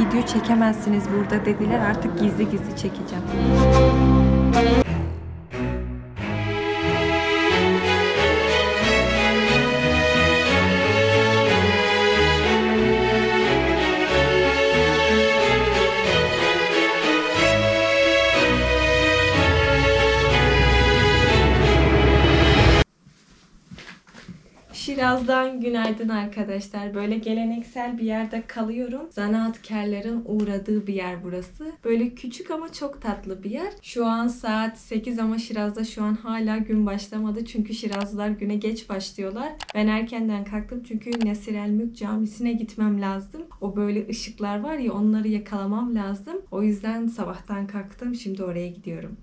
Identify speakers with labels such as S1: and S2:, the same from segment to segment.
S1: video çekemezsiniz burada dediler. Artık gizli gizli çekeceğim. Şiraz'dan günaydın arkadaşlar. Böyle geleneksel bir yerde kalıyorum. Zanaatkarların uğradığı bir yer burası. Böyle küçük ama çok tatlı bir yer. Şu an saat 8 ama Şiraz'da şu an hala gün başlamadı. Çünkü Şirazlılar güne geç başlıyorlar. Ben erkenden kalktım çünkü Nesir El Mülk Camisi'ne gitmem lazım. O böyle ışıklar var ya, onları yakalamam lazım. O yüzden sabahtan kalktım. Şimdi oraya gidiyorum.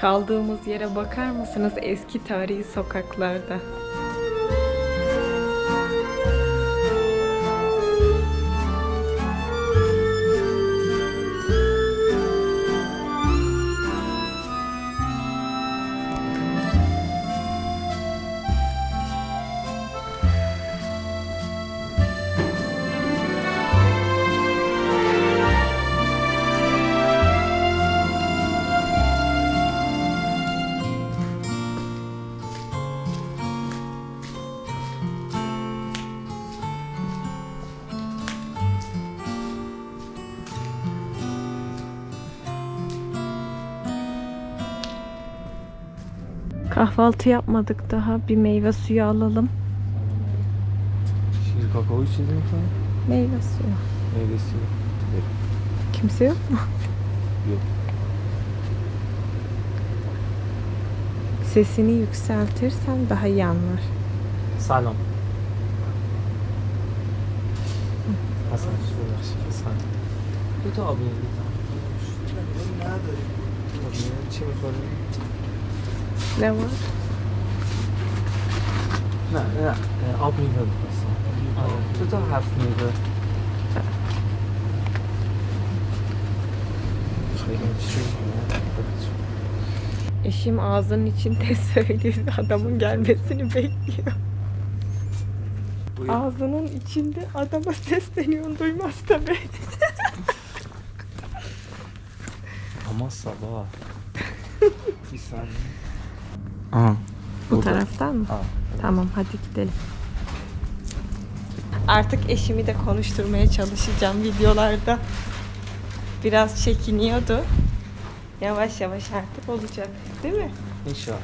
S1: Kaldığımız yere bakar mısınız? Eski tarihi sokaklarda. Kahvaltı yapmadık daha. Bir meyve suyu alalım.
S2: Şimdi kakao içeceğiz mi falan?
S1: Meyve suyu.
S2: Meyve suyu. Evet.
S1: Kimse yok mu?
S2: Yok.
S1: Sesini yükseltirsen daha iyi anlar.
S2: Salam. Hasan şurada. Hasan. Bu da abi.
S1: Ne var?
S2: Ne? Ab meyve burası. Bu da hafif meyve.
S1: Eşim ağzının içinde söylüyor. Adamın gelmesini bekliyor.
S2: Buyur.
S1: Ağzının içinde adama sesleniyorsun, duymaz tabii.
S2: Ama sabah. Bir saniye. Aha.
S1: Bu taraftan mı?
S2: Aa.
S1: Tamam, hadi gidelim. Artık eşimi de konuşturmaya çalışacağım videolarda. Biraz çekiniyordu. Yavaş yavaş artık olacak, değil mi?
S2: İnşallah.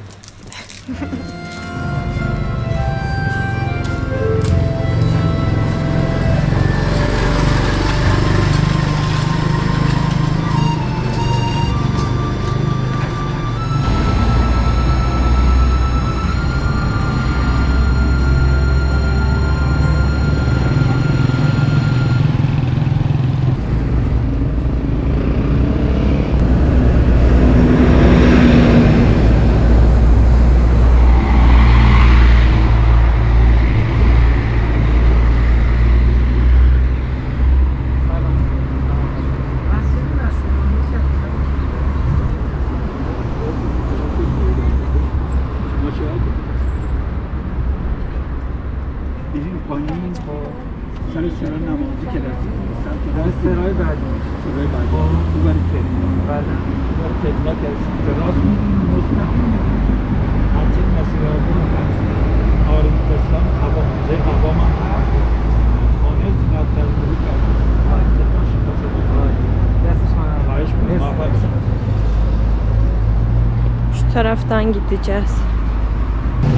S1: Şu taraftan gideceğiz.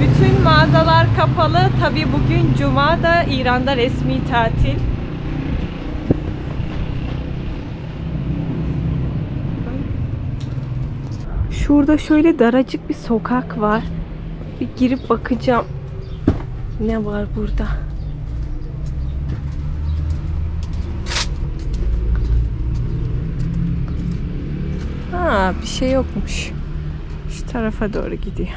S1: Bütün mağazalar kapalı. Tabii bugün Cuma da İran'da resmi tatil. Şurada şöyle daracık bir sokak var. Bir girip bakacağım. Ne var burada? Ha, bir şey yokmuş. Şu tarafa doğru gidiyor.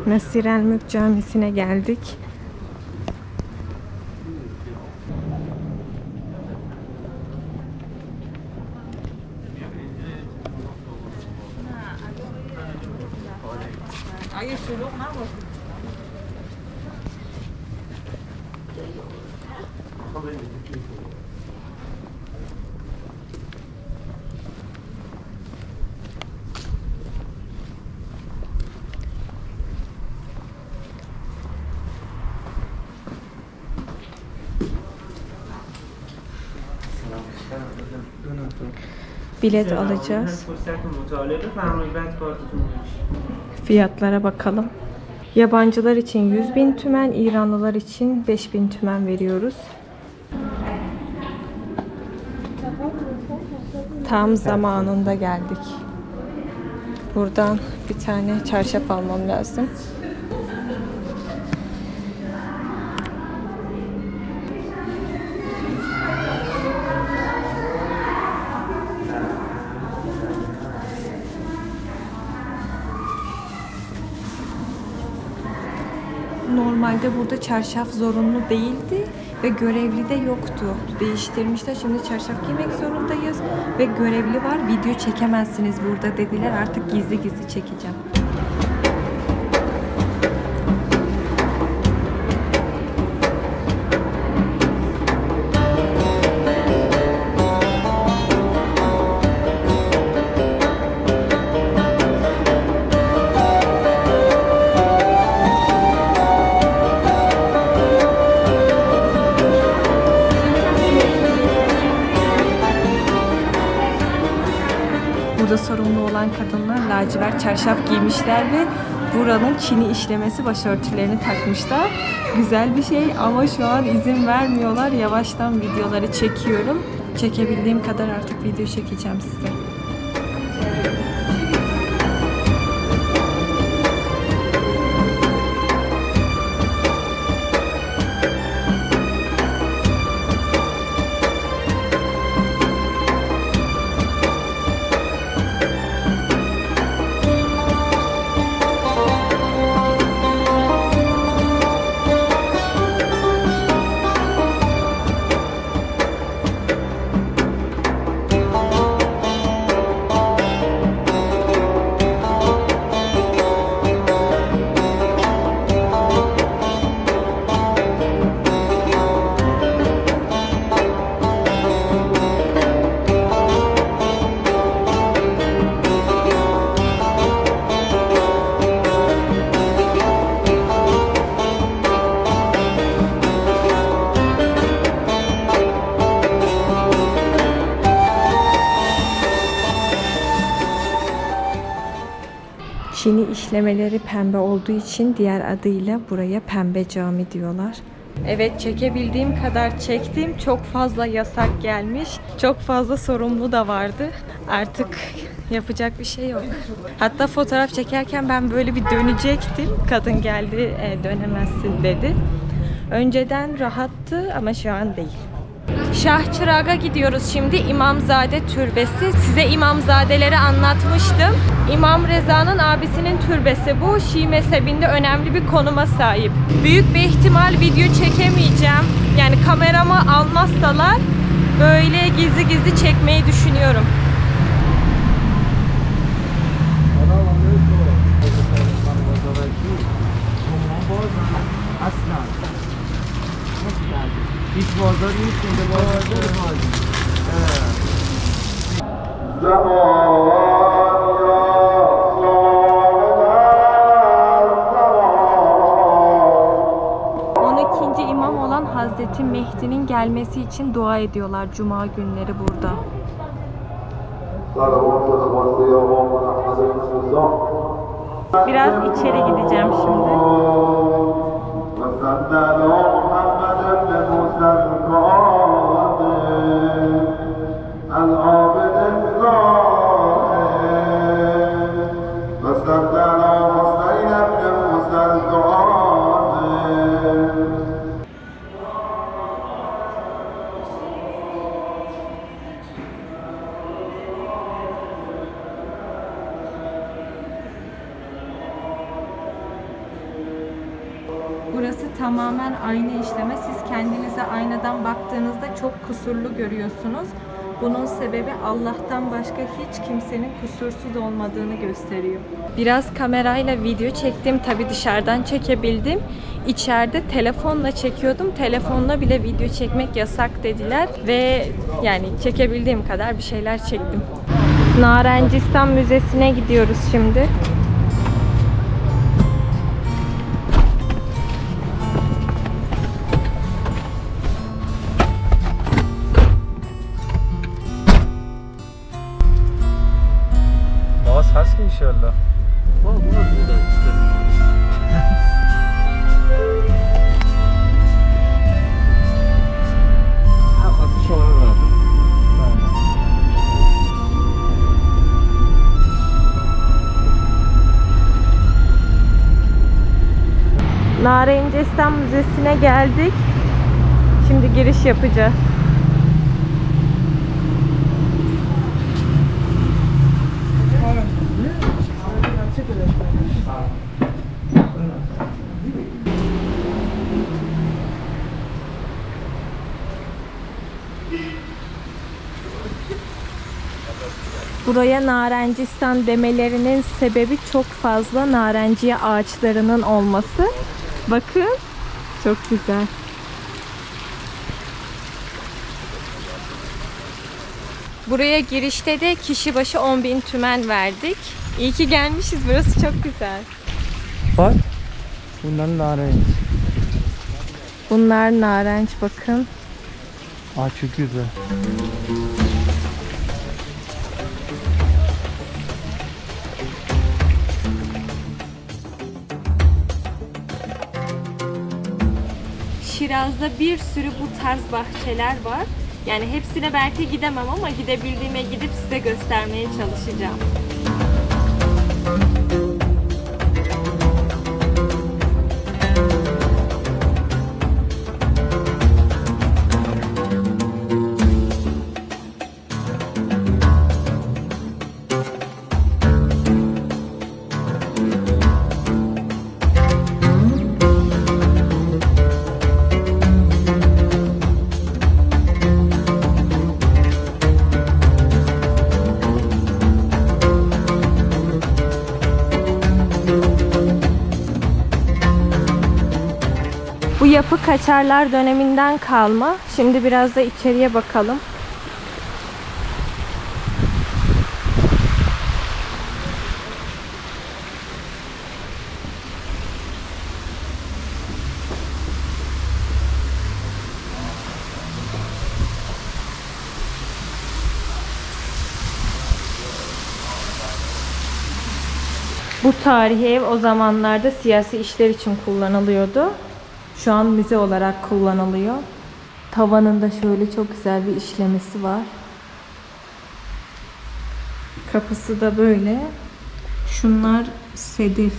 S1: Mesir el Mülk Camisi'ne geldik. Bilet alacağız. Fiyatlara bakalım. Yabancılar için 100.000 tümen, İranlılar için 5.000 tümen veriyoruz. Tam zamanında geldik. Buradan bir tane çarşaf almam lazım. Normalde burada çarşaf zorunlu değildi ve görevli de yoktu. Değiştirmişler. Şimdi çarşaf giymek zorundayız ve görevli var. Video çekemezsiniz burada dediler. Artık gizli gizli çekeceğim. Burada sorumlu olan kadınlar lacivert çarşaf giymişler ve buranın Çini işlemesi başörtülerini takmışlar. Güzel bir şey ama şu an izin vermiyorlar. Yavaştan videoları çekiyorum. Çekebildiğim kadar artık video çekeceğim size. Çini işlemeleri pembe olduğu için diğer adıyla buraya Pembe Cami diyorlar. Evet, çekebildiğim kadar çektim. Çok fazla yasak gelmiş. Çok fazla sorumlu da vardı. Artık yapacak bir şey yok. Hatta fotoğraf çekerken ben böyle bir dönecektim. Kadın geldi, dönemezsin dedi. Önceden rahattı ama şu an değil. Şah Çırağ'a gidiyoruz şimdi. İmamzade Türbesi. Size imamzadeleri anlatmıştım. İmam Reza'nın abisinin türbesi bu. Şii mezhebinde önemli bir konuma sahip. Büyük bir ihtimal video çekemeyeceğim. Yani kameramı almazsalar böyle gizli gizli çekmeyi düşünüyorum.
S2: هیچ بازاری نیست که بازار بازی
S1: İmam olan Hazreti Mehdi'nin gelmesi için dua ediyorlar Cuma günleri burada. Biraz içeri gideceğim şimdi. tamamen ayna işleme. Siz kendinize aynadan baktığınızda çok kusurlu görüyorsunuz. Bunun sebebi Allah'tan başka hiç kimsenin kusursuz olmadığını gösteriyor. Biraz kamerayla video çektim. Tabii dışarıdan çekebildim. İçeride telefonla çekiyordum. Telefonla bile video çekmek yasak dediler. Ve yani çekebildiğim kadar bir şeyler çektim. Narencistan Müzesi'ne gidiyoruz şimdi.
S2: باز هست انشالله
S3: ما بودن خاصی شما رو
S1: Narencistan Müzesi'ne geldik. Şimdi giriş yapacağız. Buraya Narencistan demelerinin sebebi çok fazla narenciye ağaçlarının olması. Bakın, çok güzel. Buraya girişte de kişi başı 10.000 tümen verdik. İyi ki gelmişiz. Burası çok güzel.
S2: Bak. Bunlar narenç.
S1: Bunlar narenç, bakın.
S2: Aa, çok güzel.
S1: Şiraz'da bir sürü bu tarz bahçeler var. Yani hepsine belki gidemem ama gidebildiğime gidip size göstermeye çalışacağım. Bu yapı Kaçarlar döneminden kalma. Şimdi biraz da içeriye bakalım. Bu tarihi ev o zamanlarda siyasi işler için kullanılıyordu. Şu an müze olarak kullanılıyor. Tavanında şöyle çok güzel bir işlemesi var. Kapısı da böyle. Şunlar sedef.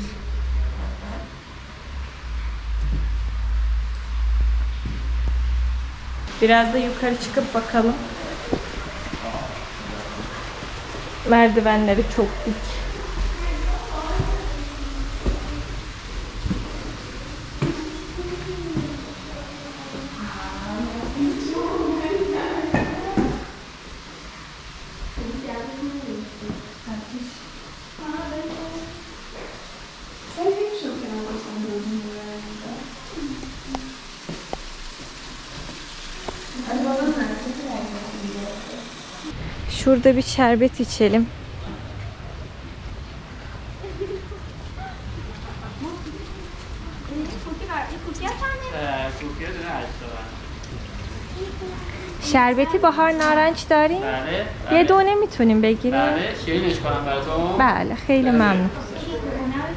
S1: Biraz da yukarı çıkıp bakalım. Merdivenleri çok dik. Şurada bir şerbet içelim. شربتی بهار نارنج داریم؟
S3: بله
S1: یه دونه میتونیم بگیریم؟
S3: بله شیرینش کنم براتون
S1: بله خیلی ممنون.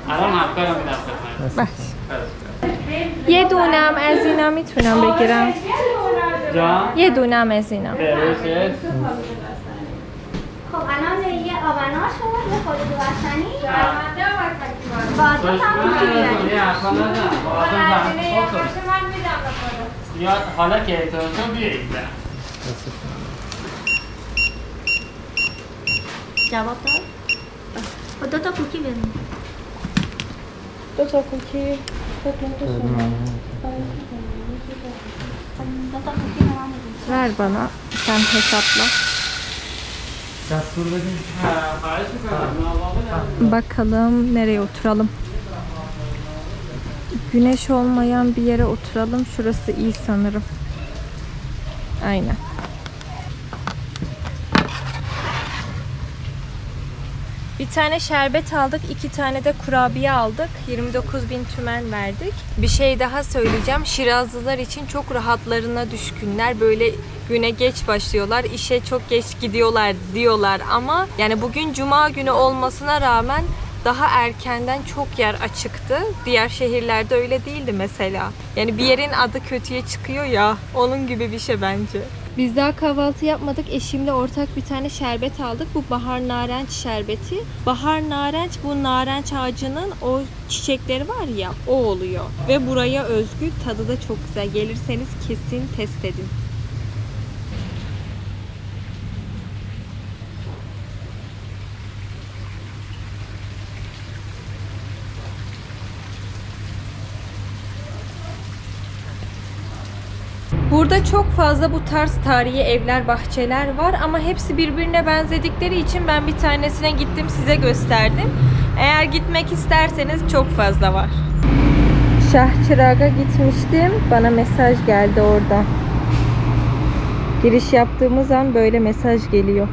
S3: الان همکارم میدم خدمت
S1: بس. یه دونم از اینا میتونم بگیرم؟
S3: جان
S1: یه دونم از اینا.
S3: بروشه
S4: خب الان یه آبناش رو به خود بستنی بازم هم می‌گیرن.
S3: یه حرفا نزن بازم زن یا حالا که احتیاجتون بیایید
S4: جواب داد؟ خب 2 تا کوکی بدون.
S1: 2 تا کوکی. Ver bana. Sen hesapla.
S2: دستور بدین.
S3: خواهش میکنم.
S1: Bakalım nereye oturalım. Güneş olmayan bir yere oturalım. Şurası iyi sanırım. Aynen. Bir tane şerbet aldık, 2 tane de kurabiye aldık. 29.000 tümen verdik. Bir şey daha söyleyeceğim. Şirazlılar için çok rahatlarına düşkünler. Böyle güne geç başlıyorlar, işe çok geç gidiyorlar diyorlar ama yani bugün cuma günü olmasına rağmen daha erkenden çok yer açıktı. Diğer şehirlerde öyle değildi mesela. Yani bir yerin adı kötüye çıkıyor ya, onun gibi bir şey bence. Biz daha kahvaltı yapmadık. Eşimle ortak bir tane şerbet aldık. Bu bahar narenç şerbeti. Bahar narenç, bu narenç ağacının o çiçekleri var ya, o oluyor. Ve buraya özgü, tadı da çok güzel. Gelirseniz kesin test edin. Burada çok fazla bu tarz tarihi evler, bahçeler var ama hepsi birbirine benzedikleri için ben bir tanesine gittim, size gösterdim. Eğer gitmek isterseniz çok fazla var. Şahçırag'a gitmiştim. Bana mesaj geldi orada. Giriş yaptığımız an böyle mesaj geliyor.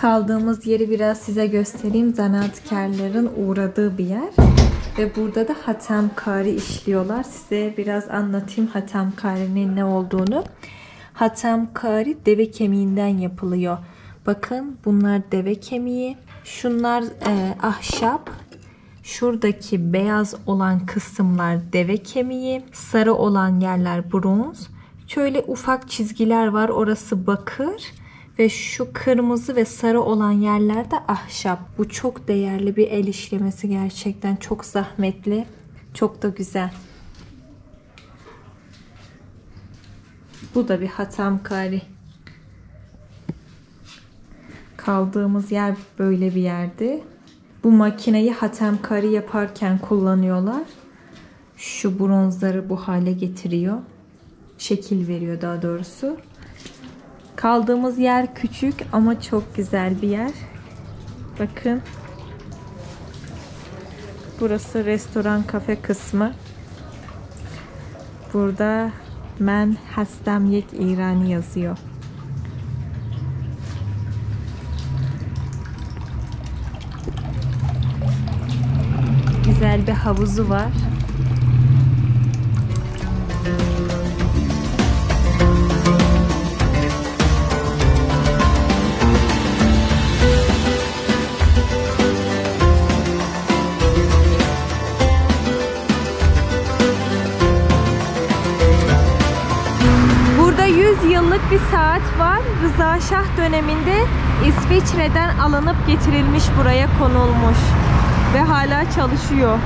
S1: Kaldığımız yeri biraz size göstereyim. Zanaatkarların uğradığı bir yer. Ve burada da hatemkari işliyorlar. Size biraz anlatayım hatemkarinin ne olduğunu. Hatemkari deve kemiğinden yapılıyor. Bakın bunlar deve kemiği. Şunlar ahşap. Şuradaki beyaz olan kısımlar deve kemiği. Sarı olan yerler bronz. Şöyle ufak çizgiler var. Orası bakır. Ve şu kırmızı ve sarı olan yerlerde ahşap. Bu çok değerli bir el işlemesi gerçekten. Çok zahmetli. Çok da güzel. Bu da bir hatemkari. Kaldığımız yer böyle bir yerdi. Bu makineyi hatemkari yaparken kullanıyorlar. Şu bronzları bu hale getiriyor. Şekil veriyor daha doğrusu. Kaldığımız yer küçük ama çok güzel bir yer. Bakın. Burası restoran kafe kısmı. Burada men hastam yek İrani yazıyor. Güzel bir havuzu var. Burada 100 yıllık bir saat var. Rıza Şah döneminde İsviçre'den alınıp getirilmiş, buraya konulmuş ve hala çalışıyor.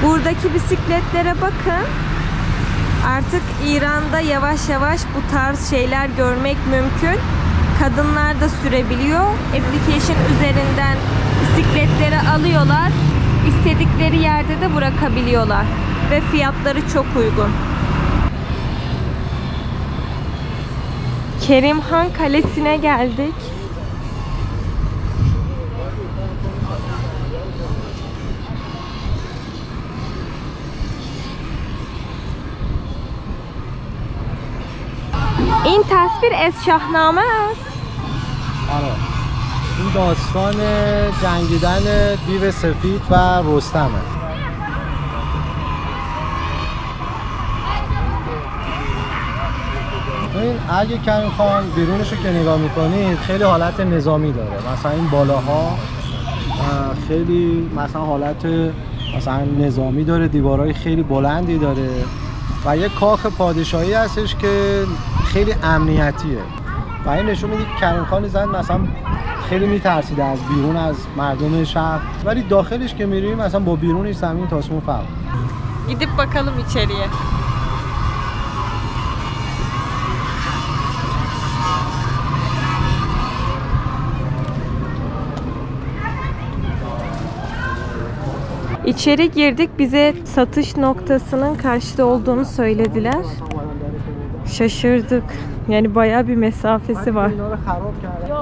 S1: Buradaki bisikletlere bakın. Artık İran'da yavaş yavaş bu tarz şeyler görmek mümkün. Kadınlar da sürebiliyor. Application üzerinden bisikletleri alıyorlar. İstedikleri yerde de bırakabiliyorlar. Ve fiyatları çok uygun. Kerimhan Kalesi'ne geldik. این تصویر از شاهنامه است.
S2: آره. این
S5: این داستان جنگیدن دیو سفید و رستمه. این اگه کریم خان بیرونش رو که نگاه میکنید خیلی حالت نظامی داره. مثلا این بالاها خیلی مثلا حالت مثلا نظامی داره، دیوارهای خیلی بلندی داره و یه کاخ پادشاهی هستش که خیلی امنیتیه و این nişon میده که کریم خان زند مثلا خیلی میترسیده از بیرون از مردم شهر، ولی داخلش که میریم مثلا با بیرونش زمین تا آسمون فرق.
S1: Gidip bakalım içeriye. İçeri girdik. Bize satış noktasının karşıda olduğunu söylediler. Şaşırdık. Yani bayağı bir mesafesi var.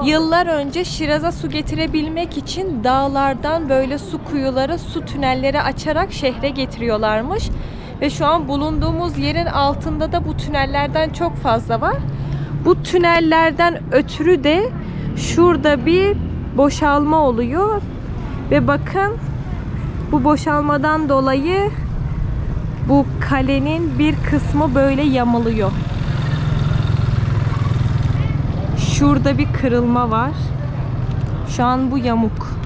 S1: Yıllar önce Şiraz'a su getirebilmek için dağlardan böyle su kuyuları, su tünelleri açarak şehre getiriyorlarmış. Ve şu an bulunduğumuz yerin altında da bu tünellerden çok fazla var. Bu tünellerden ötürü de şurada bir boşalma oluyor. Ve bakın bu boşalmadan dolayı bu kalenin bir kısmı böyle yamuluyor. Şurada bir kırılma var. Şu an bu yamuk.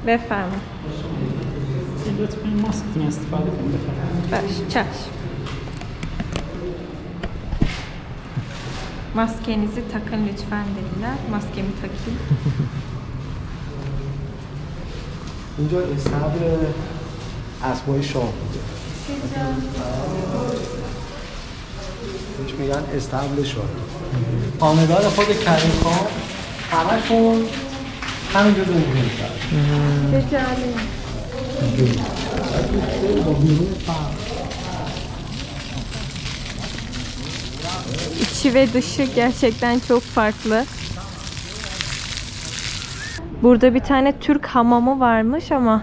S1: بفرمایید.
S3: لطفاً ماسکتون استفاده کنید.
S1: باش چشم. Maskenizi takın lütfen dediler. Maskemi takayım.
S5: اینجا استبل اسبای شاه بوده. بهش میگن استبل شاه. خانه‌دار خود کریم خان همشون همینجا زندگی می‌کردن.
S1: İçi ve dışı gerçekten çok farklı. Burada bir tane Türk hamamı varmış ama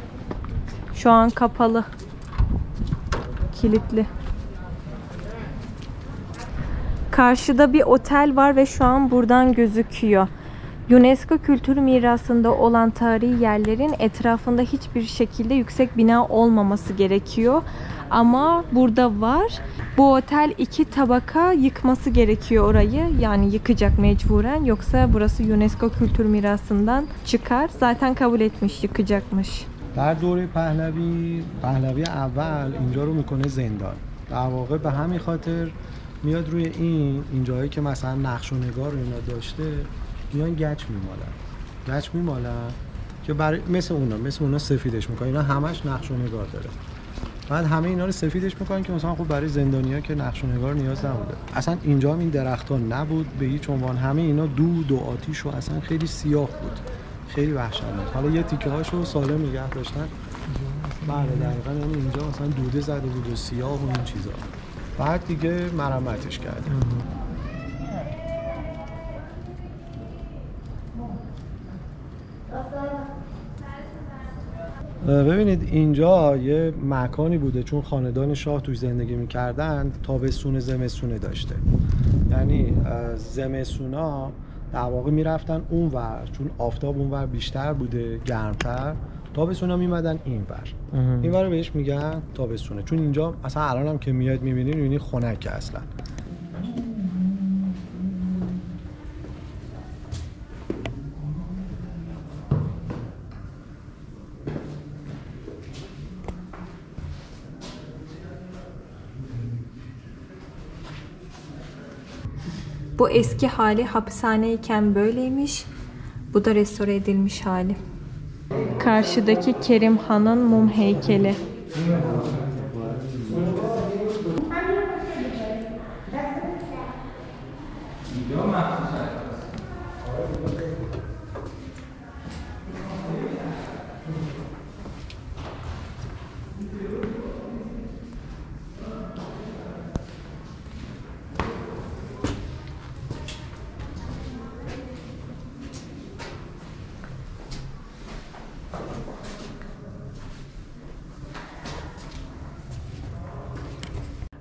S1: şu an kapalı. Kilitli. Karşıda bir otel var ve şu an buradan gözüküyor. UNESCO Kültür Mirası'nda olan tarihi yerlerin etrafında hiçbir şekilde yüksek bina olmaması gerekiyor. Ama burada var. Bu otel 2 tabaka yıkması gerekiyor orayı. Yani yıkacak mecburen. Yoksa burası UNESCO Kültür Mirası'ndan çıkar. Zaten kabul etmiş, yıkacakmış.
S5: در دوره پهلوی اول اینجا رو میکنه زندان. در واقع به همین خاطر میاد روی این جایی که مثلا نقش و نگار رو اینا داشته میان گچ میمالن که برای مثل اونا سفیدش میکنن. اینا همش نقش و نگار داره. بعد همه اینا رو سفیدش میکنن که مثلا خب برای زندانیا که نقش و نگار نیاز نبوده. اصلا اینجا هم این درخت‌ها نبود به هیچ عنوان. همه اینا دود و آتیش و اصلا خیلی سیاه بود. خیلی وحشتناک. حالا یه تیکه هاشو سالم نگه داشتن. بله دقیقاً اینجا مثلا دوده زده بود و سیاه و این چیزا. بعد دیگه مرمتش کردن. ببینید اینجا یه مکانی بوده چون خاندان شاه توش زندگی میکردن تابستون زمستونه داشته. یعنی زمستونا در واقع میرفتن اونور چون آفتاب اونور بیشتر بوده گرمتر، تابستونا میمدن اینور رو بهش میگن تابستونه. چون اینجا اصلا الان هم که میاد میبینید خنکه اصلا.
S1: Bu eski hali hapishaneyken böyleymiş. Bu da restore edilmiş hali. Karşıdaki Kerim Han'ın mum heykeli.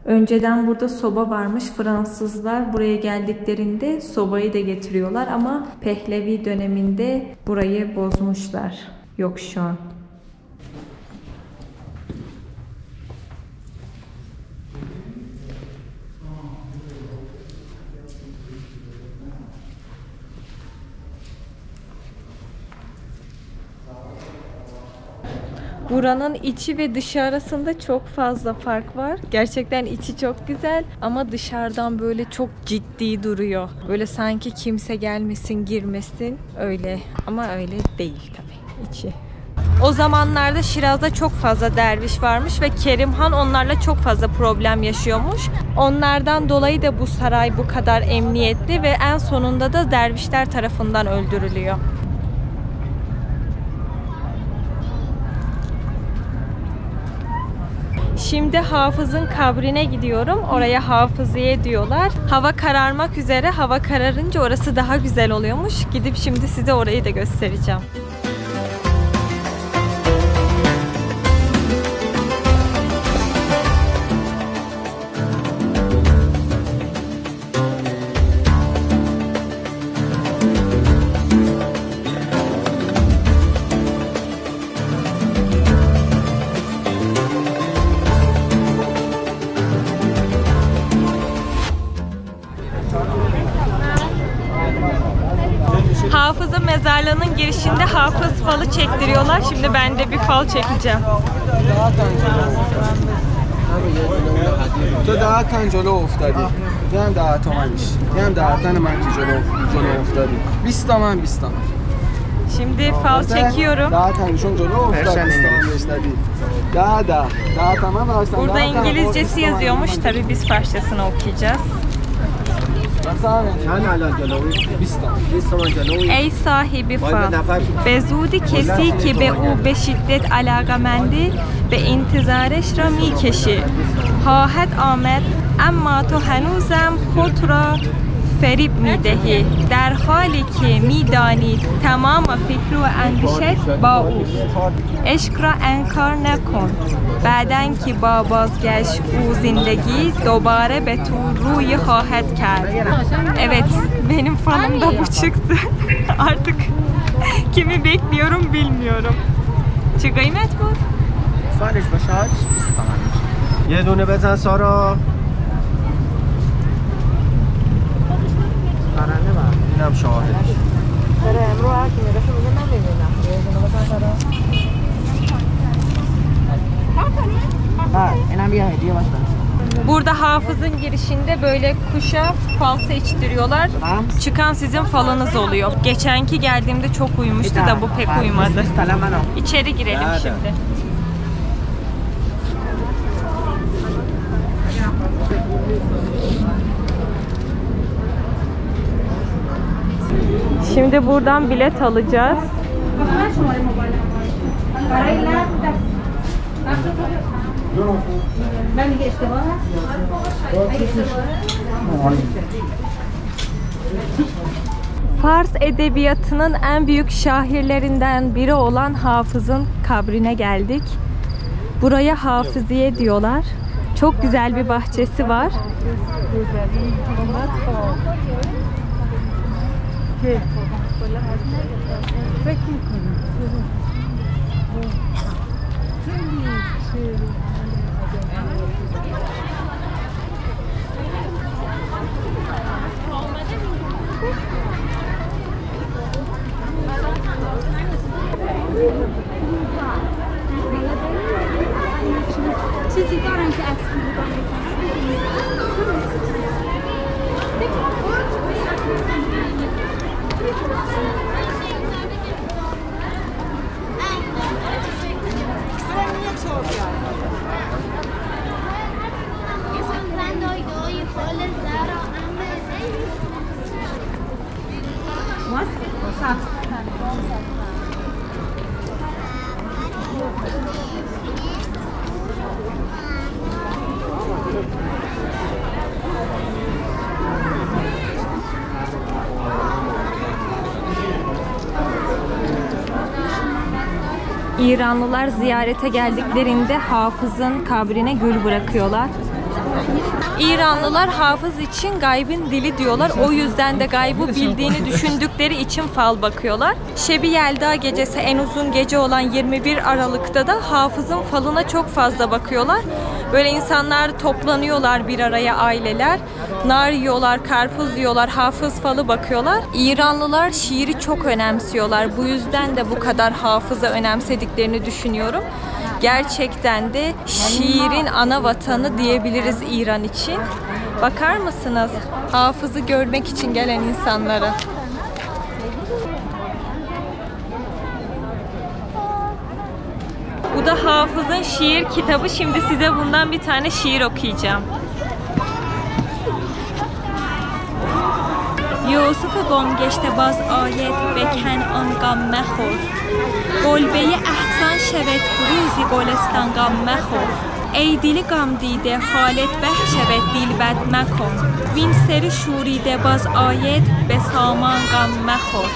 S1: Önceden burada soba varmış. Fransızlar buraya geldiklerinde sobayı da getiriyorlar ama Pehlevi döneminde burayı bozmuşlar. Yok şu an. Buranın içi ve dışı arasında çok fazla fark var. Gerçekten içi çok güzel ama dışarıdan böyle çok ciddi duruyor. Böyle sanki kimse gelmesin, girmesin öyle ama öyle değil tabii içi. O zamanlarda Şiraz'da çok fazla derviş varmış ve Kerimhan onlarla çok fazla problem yaşıyormuş. Onlardan dolayı da bu saray bu kadar emniyetli ve en sonunda da dervişler tarafından öldürülüyor. Şimdi Hafız'ın kabrine gidiyorum. Oraya Hafıziye diyorlar. Hava kararmak üzere. Hava kararınca orası daha güzel oluyormuş. Gidip şimdi size orayı da göstereceğim. Hafız'ın mezarlığının girişinde hafız falı çektiriyorlar. Şimdi ben de bir fal çekeceğim.
S6: تو 10 تا جلو افتادی. یه هم 10 تومنش. یه هم 10 تا من که جلو افتادی. 20 تومن 20 تومن.
S1: Şimdi fal çekiyorum.
S6: 10 تاشون جلو افتاد 20 تومن بهش 10 تومن واسه.
S1: Burada İngilizcesi yazıyormuş. Tabii biz Farsçasını okuyacağız. Ey sahibi fal, به زود کسی که به او به شدت علاقه‌مندی به انتظارش را می‌کشی خواهد آمد اما تو هنوزم خود را فریب می‌دهی در حالی که می‌دانی تمام فکر و اندیشت با اوست عشق را انکار نکن بعدن که با بازگشت او زندگی دوباره به تو روی خواهد کرد. Evet, benim falım da bu çıktı. Artık kimi bekliyorum bilmiyorum. چه قیمت بود؟
S2: سالش باشد 20 تومن میشه. یه دونه بزن سارا. پرنده بر. اینم شاهدش.
S7: داره امرو هر کی میگه میگه من میبینم. یه دونه بزن سارا. اینم یه هدیه واسه.
S1: Burada Hafız'ın girişinde böyle kuşa fal seçtiriyorlar. Çıkan sizin falınız oluyor. Geçenki geldiğimde çok uyumuştu da bu pek uyumadı. İçeri girelim şimdi. Şimdi buradan bilet alacağız. Fars edebiyatının en büyük şairlerinden biri olan Hafız'ın kabrine geldik. Buraya Hafıziye diyorlar. Çok güzel bir bahçesi var.
S4: چیزی دارم که عکس
S1: İranlılar ziyarete geldiklerinde Hafız'ın kabrine gül bırakıyorlar. İranlılar hafız için gaybın dili diyorlar. O yüzden de gaybı bildiğini düşündükleri için fal bakıyorlar. Şebi Yelda gecesi en uzun gece olan 21 Aralık'ta da hafızın falına çok fazla bakıyorlar. Böyle insanlar toplanıyorlar bir araya, aileler. Nar yiyorlar, karpuz yiyorlar, hafız falı bakıyorlar. İranlılar şiiri çok önemsiyorlar. Bu yüzden de bu kadar hafıza önemsediklerini düşünüyorum. Gerçekten de şiirin ana vatanı diyebiliriz İran için. Bakar mısınız? Hafızı görmek için gelen insanlara. Bu da Hafız'ın şiir kitabı. Şimdi size bundan bir tane şiir okuyacağım. یوسف گم گشته باز آید بکن آن غم مخور قلبه احسان شود روزی گلستان غم مخور ای دل غم دیده حالت به شود دل بد مکن وین سر شوریده باز آید به سامان غم مخور